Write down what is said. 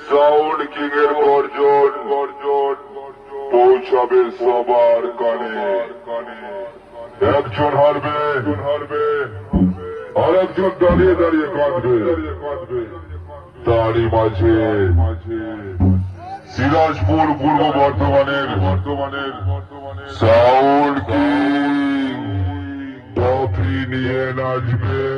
Sound king এর গর্জন পৌঁছাবে সবার কানে। একজন হারবে আর একজন দাঁড়িয়ে দাঁড়িয়ে কাঁদবে। তারই মাঝে সিরাজপুর পূর্ব বর্ধমানের সাউন্ড কিং ট্রফি নিয়ে নাচবে।